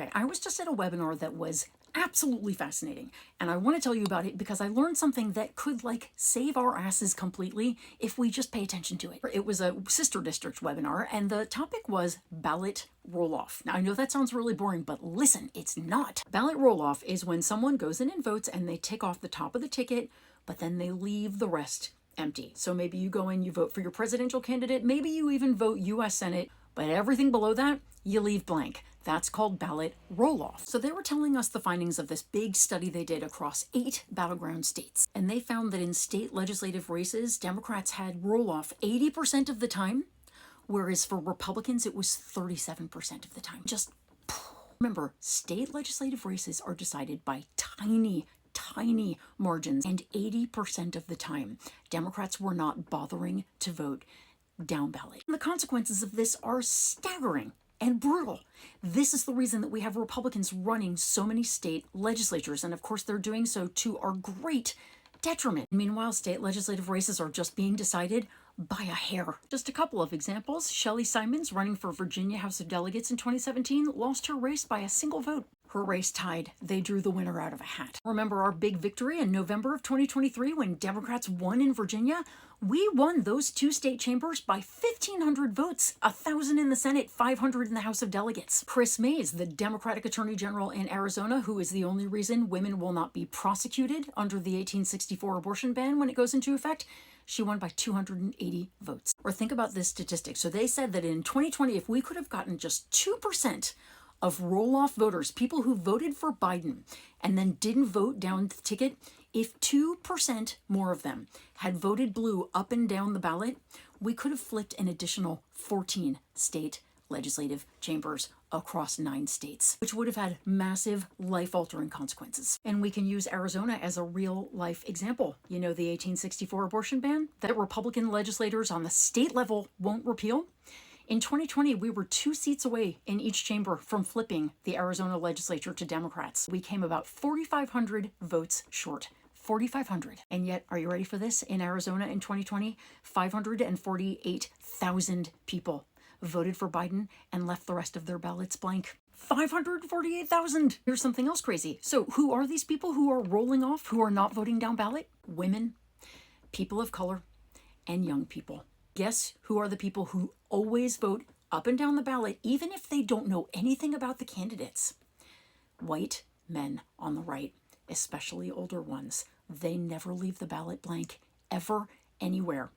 Okay, I was just at a webinar that was absolutely fascinating, and I want to tell you about it because I learned something that could like save our asses completely if we just pay attention to it. It was a sister district webinar, and the topic was ballot roll-off. Now I know that sounds really boring, but listen, it's not. Ballot roll-off is when someone goes in and votes and they tick off the top of the ticket, but then they leave the rest empty. So maybe you go in, you vote for your presidential candidate, maybe you even vote US Senate, but everything below that, you leave blank. That's called ballot roll-off. So they were telling us the findings of this big study they did across 8 battleground states. And they found that in state legislative races, Democrats had roll-off 80% of the time, whereas for Republicans, it was 37% of the time. Just remember, state legislative races are decided by tiny margins, and 80% of the time, Democrats were not bothering to vote down ballot. And the consequences of this are staggering and brutal. This is the reason that we have Republicans running so many state legislatures, and of course they're doing so to our great detriment. Meanwhile, state legislative races are just being decided by a hair. Just a couple of examples. Shelley Simons, running for Virginia House of Delegates in 2017, lost her race by a single vote. Her race tied. They drew the winner out of a hat. Remember our big victory in November of 2023 when Democrats won in Virginia? We won those 2 state chambers by 1,500 votes, 1,000 in the Senate, 500 in the House of Delegates. Chris Mays, the Democratic Attorney General in Arizona, who is the only reason women will not be prosecuted under the 1864 abortion ban when it goes into effect, she won by 280 votes. Or think about this statistic. So they said that in 2020, if we could have gotten just 2% of roll-off voters, people who voted for Biden and then didn't vote down the ticket, if 2% more of them had voted blue up and down the ballot, we could have flipped an additional 14 state legislative chambers across 9 states, which would have had massive life-altering consequences. And we can use Arizona as a real-life example. You know the 1864 abortion ban that Republican legislators on the state level won't repeal? In 2020, we were 2 seats away in each chamber from flipping the Arizona legislature to Democrats. We came about 4,500 votes short. 4,500. And yet, are you ready for this? In Arizona in 2020, 548,000 people voted for Biden and left the rest of their ballots blank. 548,000. Here's something else crazy. So who are these people who are rolling off, who are not voting down ballot? Women, people of color, and young people. Guess who are the people who always vote up and down the ballot, even if they don't know anything about the candidates? White men on the right, especially older ones. They never leave the ballot blank, ever, anywhere.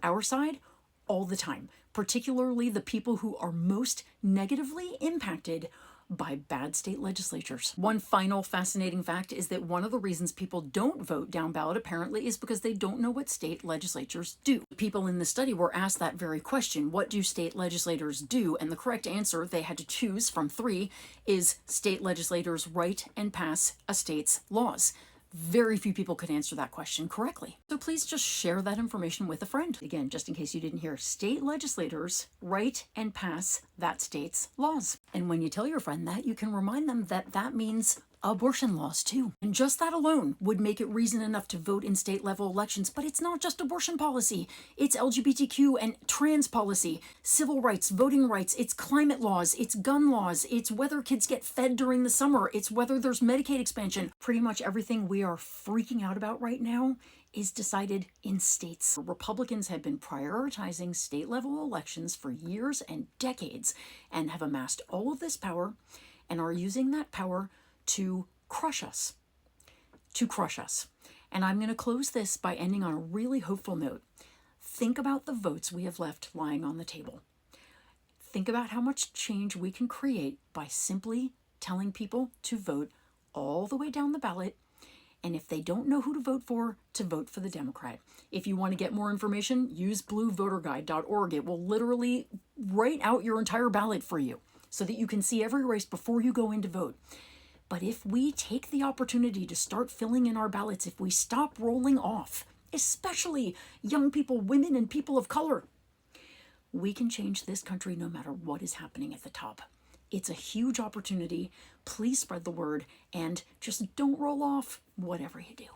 Our side, all the time, particularly the people who are most negatively impacted by bad state legislatures. One final fascinating fact is that one of the reasons people don't vote down ballot apparently is because they don't know what state legislatures do. People in the study were asked that very question, what do state legislators do? And the correct answer they had to choose from 3 is state legislators write and pass a state's laws. Very few people could answer that question correctly. So please just share that information with a friend. Again, just in case you didn't hear, state legislators write and pass that state's laws. And when you tell your friend that, you can remind them that that means abortion laws too. And just that alone would make it reason enough to vote in state level elections. But it's not just abortion policy. It's LGBTQ and trans policy, civil rights, voting rights, it's climate laws, it's gun laws, it's whether kids get fed during the summer, it's whether there's Medicaid expansion. Pretty much everything we are freaking out about right now is decided in states. Republicans have been prioritizing state level elections for years and decades and have amassed all of this power and are using that power to crush us. And I'm going to close this by ending on a really hopeful note. Think about the votes we have left lying on the table. Think about how much change we can create by simply telling people to vote all the way down the ballot. And if they don't know who to vote for the Democrat. If you want to get more information, use bluevoterguide.org. It will literally write out your entire ballot for you so that you can see every race before you go in to vote. But if we take the opportunity to start filling in our ballots, if we stop rolling off, especially young people, women, and people of color, we can change this country no matter what is happening at the top. It's a huge opportunity. Please spread the word and just don't roll off whatever you do.